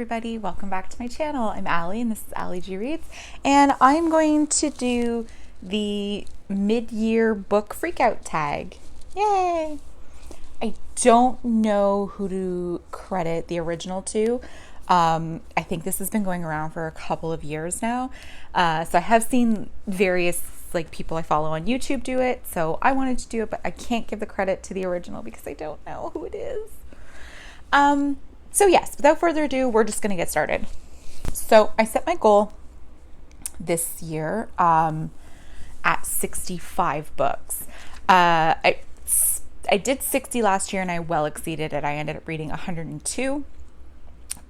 everybody, welcome back to my channel. I'm Allie and this is Allie G Reads, and I'm going to do the mid-year book freakout tag. Yay! I don't know who to credit the original to. I think this has been going around for a couple of years now. So I have seen various people I follow on YouTube do it, so I wanted to do it, but I can't give the credit to the original because I don't know who it is. So yes, without further ado, we're just going to get started. So I set my goal this year at 65 books. I did 60 last year and I well exceeded it. I ended up reading 102,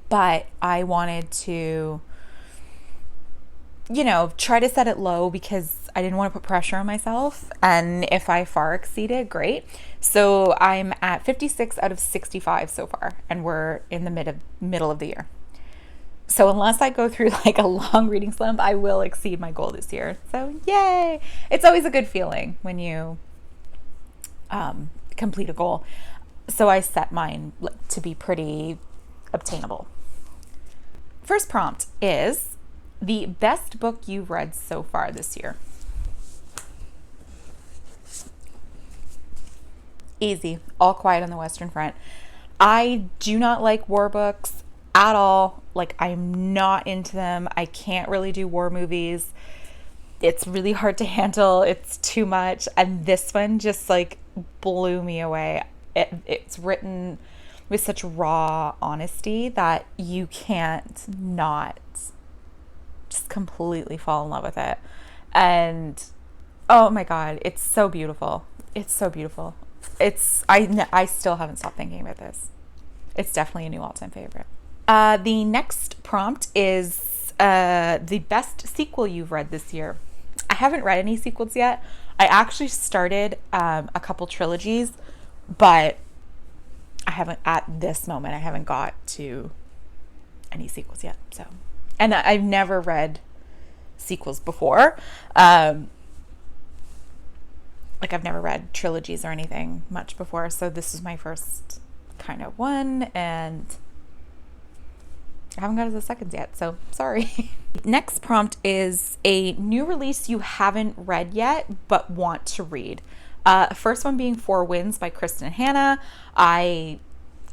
but I wanted to, try to set it low because I didn't want to put pressure on myself. And if I far exceeded, great. So I'm at 56 out of 65 so far, and we're in the middle of the year. So unless I go through a long reading slump, I will exceed my goal this year. So yay! It's always a good feeling when you complete a goal. So I set mine to be pretty obtainable. First prompt is the best book you've read so far this year. Easy. All Quiet on the Western Front. I do not like war books at all. I'm not into them. I can't really do war movies. It's really hard to handle. It's too much. And this one just blew me away. It's written with such raw honesty that you can't not just completely fall in love with it. And oh my God, it's so beautiful. It's so beautiful. I still haven't stopped thinking about this. It's definitely a new all-time favorite. The next prompt is the best sequel you've read this year. I haven't read any sequels yet. I actually started a couple trilogies, but at this moment, I haven't got to any sequels yet. So, and I've never read sequels before. I've never read trilogies or anything much before, so this is my first kind of one, and I haven't got to the seconds yet, so sorry. Next prompt is a new release you haven't read yet but want to read. First one being Four Winds by Kristen Hanna. I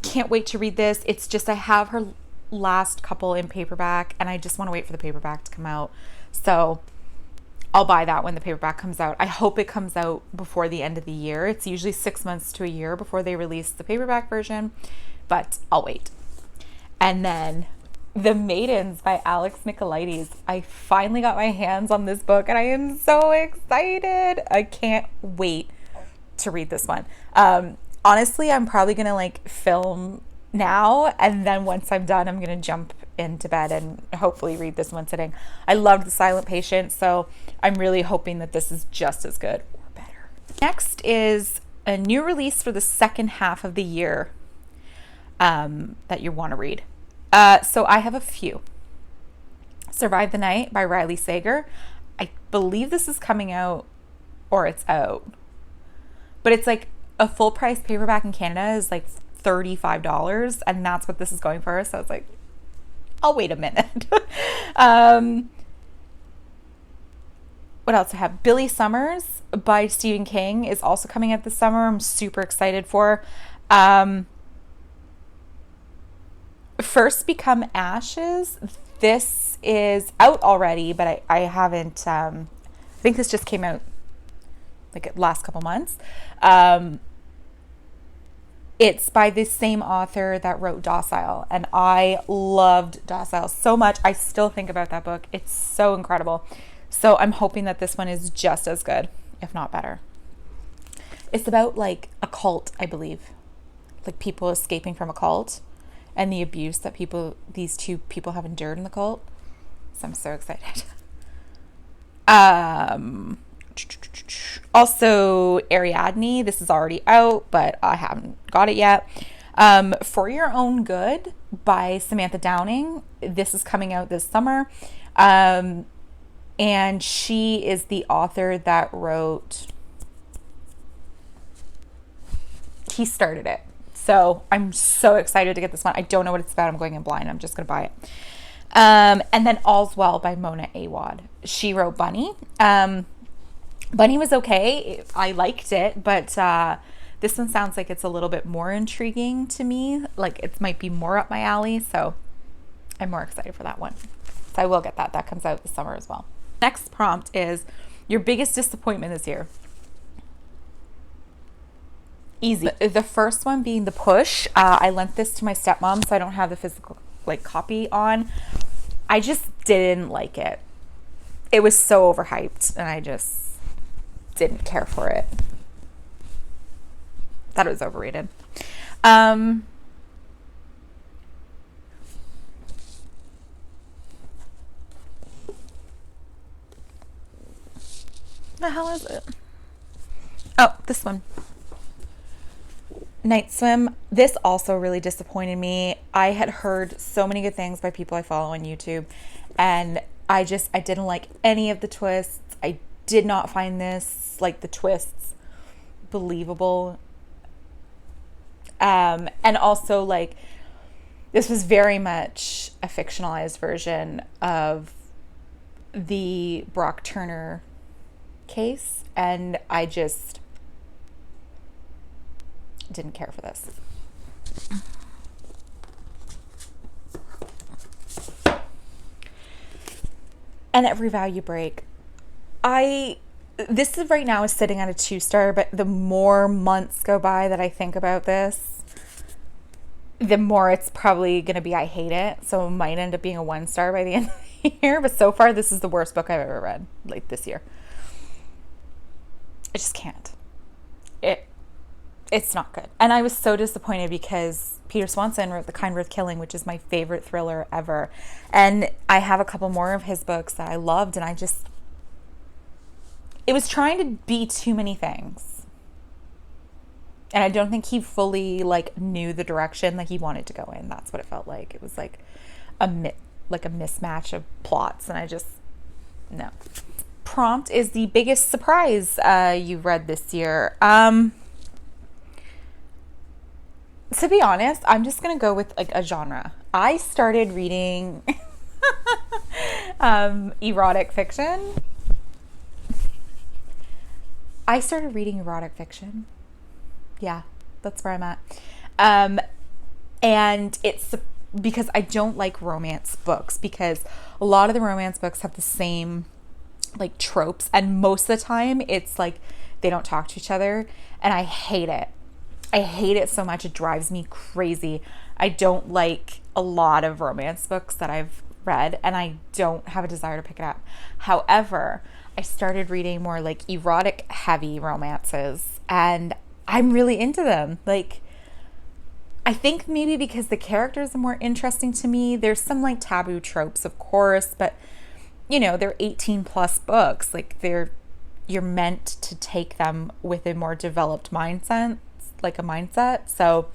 can't wait to read this. It's just I have her last couple in paperback, and I just want to wait for the paperback to come out. So I'll buy that when the paperback comes out. I hope it comes out before the end of the year. It's usually 6 months to a year before they release the paperback version, but I'll wait. And then The Maidens by Alex Nicolaides. I finally got my hands on this book and I am so excited. I can't wait to read this one. Honestly, I'm probably going to film now, and then once I'm done, I'm going to jump into bed and hopefully read this one sitting. I loved The Silent Patient, so I'm really hoping that this is just as good or better. Next is a new release for the second half of the year that you want to read. So I have a few. Survive the Night by Riley Sager. I believe this is coming out, or it's out, but it's a full price paperback in Canada is $35, and that's what this is going for. So it's I'll wait a minute. What else I have? Billy Summers by Stephen King is also coming out this summer. I'm super excited for. First Become Ashes. This is out already, but I haven't. I think this just came out last couple months. It's by the same author that wrote Docile, and I loved Docile so much. I still think about that book. It's so incredible. So I'm hoping that this one is just as good, if not better. It's about a cult, I believe. People escaping from a cult and the abuse that these two people have endured in the cult. So I'm so excited. Also, Ariadne. This is already out, but I haven't got it yet. For Your Own Good by Samantha Downing. This is coming out this summer. And she is the author that wrote... He started it. So I'm so excited to get this one. I don't know what it's about. I'm going in blind. I'm just going to buy it. And then All's Well by Mona Awad. She wrote Bunny. Bunny was okay. I liked it, but this one sounds like it's a little bit more intriguing to me. Like it might be more up my alley. So I'm more excited for that one. So I will get that. That comes out this summer as well. Next prompt is your biggest disappointment this year. Easy. The first one being The Push. I lent this to my stepmom, so I don't have the physical copy on. I just didn't like it. It was so overhyped, and I just didn't care for it. Thought it was overrated. The hell is it? Oh, this one. Night Swim. This also really disappointed me. I had heard so many good things by people I follow on YouTube, and I didn't like any of the twists. I did not find this, like the twists, believable. And also like this was very much a fictionalized version of the Brock Turner case, and I just didn't care for this. And Every Vow You Break. This is right now is sitting at a 2-star, but the more months go by that I think about this, the more it's probably going to be I hate it. So it might end up being a 1-star by the end of the year. But so far, this is the worst book I've ever read, like this year. I just can't. It's not good. And I was so disappointed because Peter Swanson wrote The Kind Worth Killing, which is my favorite thriller ever. And I have a couple more of his books that I loved, and it was trying to be too many things. And I don't think he fully knew the direction that he wanted to go in. That's what it felt like. It was like a mismatch of plots, and I just, no. Prompt is the biggest surprise you read this year. To be honest, I'm just going to go with a genre. I started reading erotic fiction. Yeah, that's where I'm at. And it's because I don't like romance books, because a lot of the romance books have the same tropes, and most of the time it's they don't talk to each other, and I hate it. I hate it so much. It drives me crazy. I don't like a lot of romance books that I've read, and I don't have a desire to pick it up. However, I started reading more erotic heavy romances, and I'm really into them. I think maybe because the characters are more interesting to me. There's some taboo tropes, of course, but they're 18 plus books. You're meant to take them with a more developed mindset. So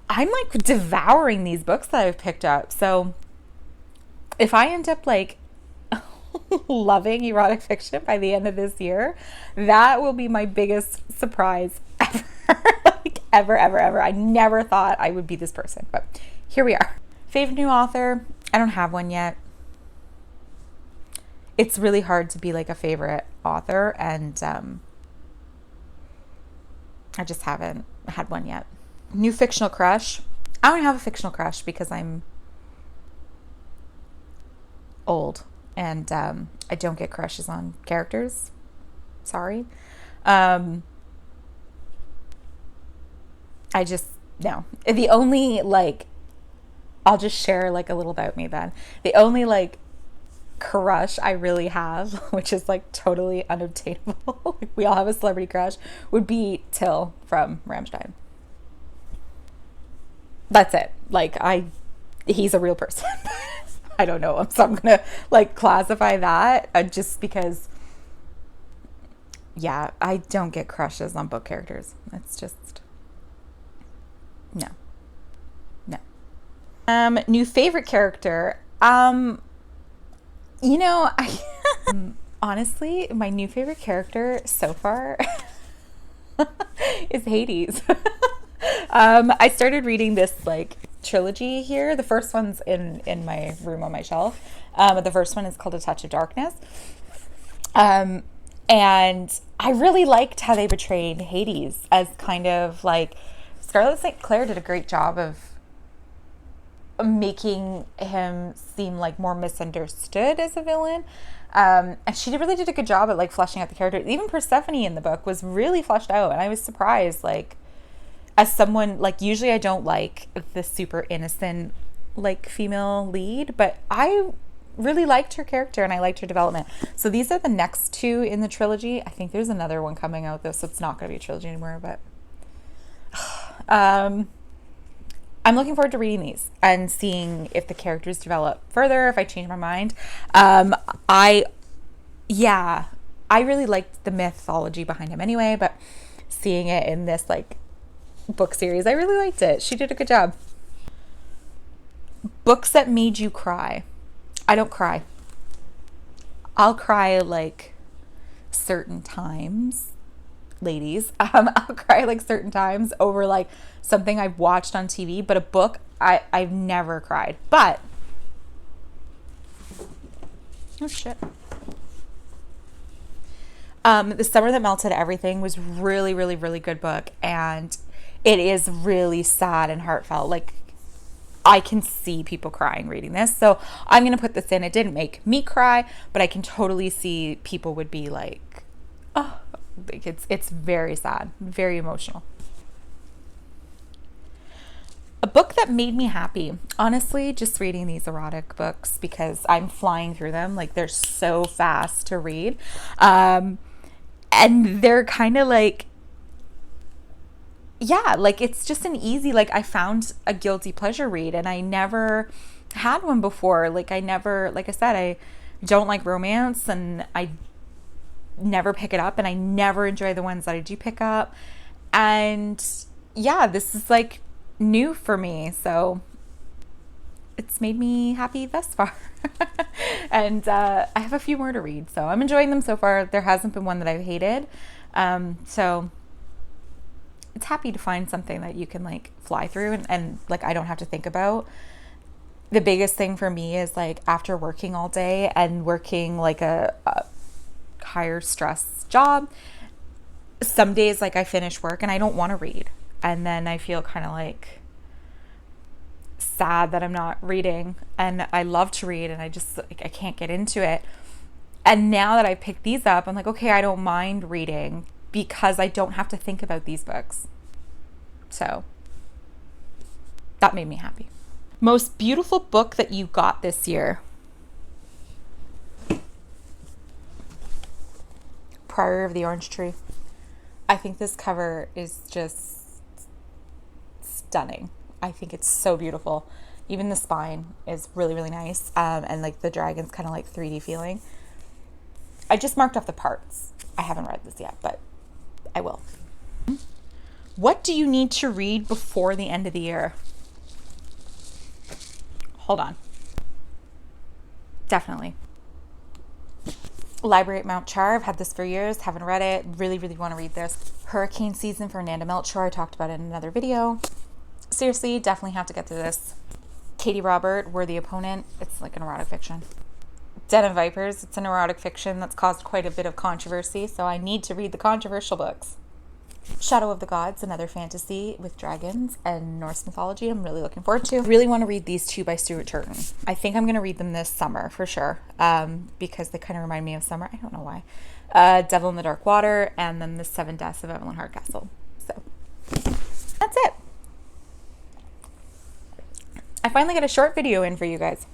I'm devouring these books that I've picked up. So if I end up loving erotic fiction by the end of this year, that will be my biggest surprise ever. ever. I never thought I would be this person, but here we are. Favorite new author? I don't have one yet. It's really hard to be a favorite author, and I just haven't had one yet. New fictional crush. I don't have a fictional crush because I'm old, and I don't get crushes on characters. Sorry. I just, no. The only, I'll just share a little about me then. The only crush I really have, which is totally unobtainable, we all have a celebrity crush, would be Till from Rammstein. That's it. He's a real person. I don't know him, so I'm gonna classify that just because, yeah, I don't get crushes on book characters. It's just no. New favorite character. I honestly, my new favorite character so far is Hades. I started reading this like trilogy here. The first one's in my room on my shelf. The first one is called A Touch of Darkness. And I really liked how they portrayed Hades as kind of like Scarlett St. Clair did a great job of making him seem like more misunderstood as a villain. And she really did a good job at like fleshing out the character. Even Persephone in the book was really fleshed out, and I was surprised. Like, as someone like usually I don't like the super innocent like female lead, but I really liked her character and I liked her development. So these are the next two in the trilogy. I think there's another one coming out though, so it's not going to be a trilogy anymore. But I'm looking forward to reading these and seeing if the characters develop further, if I change my mind. I really liked the mythology behind him anyway, but seeing it in this like book series, I really liked it. She did a good job. Books that made you cry. I don't cry. I'll cry like certain times, ladies. I'll cry like certain times over like something I've watched on TV, but a book, I've never cried. But oh shit. The Summer That Melted Everything was really, really, really good book, and it is really sad and heartfelt. Like, I can see people crying reading this, so I'm gonna put this in. It didn't make me cry, but I can totally see people would be like, oh, like it's very sad, very emotional. A book that made me happy, honestly, just reading these erotic books because I'm flying through them. Like, they're so fast to read, and they're kind of like, yeah, like it's just an easy, like I found a guilty pleasure read and I never had one before. Like I never, like I said, I don't like romance and I never pick it up and I never enjoy the ones that I do pick up. And yeah, this is like new for me. So it's made me happy thus far. And I have a few more to read. So I'm enjoying them so far. There hasn't been one that I've hated. So it's happy to find something that you can like fly through and like I don't have to think about. The biggest thing for me is like after working all day and working like a higher stress job, some days like I finish work and I don't want to read, and then I feel kind of like sad that I'm not reading, and I love to read and I just like I can't get into it. And now that I picked these up, I'm like, okay, I don't mind reading because I don't have to think about these books. So that made me happy. Most beautiful book that you got this year. Priory of the Orange Tree. I think this cover is just stunning. I think it's so beautiful. Even the spine is really, really nice. And like the dragon's kind of like 3D feeling. I just marked off the parts. I haven't read this yet, but I will. What do you need to read before the end of the year? Hold on. Definitely. Library at Mount Char. I've had this for years. Haven't read it. Really, really want to read this. Hurricane Season for Nanda Melchor. I talked about it in another video. Seriously, definitely have to get through this. Katie Robert, Worthy Opponent. It's like an erotic fiction. Den of Vipers. It's an erotic fiction that's caused quite a bit of controversy, so I need to read the controversial books. Shadow of the Gods, another fantasy with dragons and Norse mythology. I'm really looking forward to. I really want to read these two by Stuart Turton. I think I'm going to read them this summer for sure, because they kind of remind me of summer. I don't know why. Devil in the Dark Water, and then The Seven Deaths of Evelyn Hardcastle. So that's it. I finally got a short video in for you guys.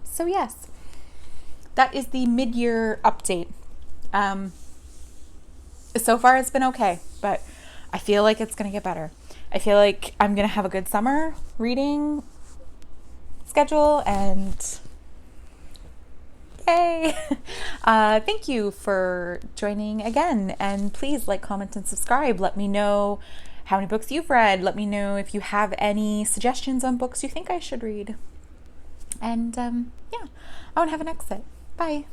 So yes, that is the mid-year update. So far it's been okay, but I feel like it's going to get better. I feel like I'm going to have a good summer reading schedule, and yay! Thank you for joining again, and please like, comment, and subscribe. Let me know how many books you've read. Let me know if you have any suggestions on books you think I should read. And yeah, I want to have an exit. Bye.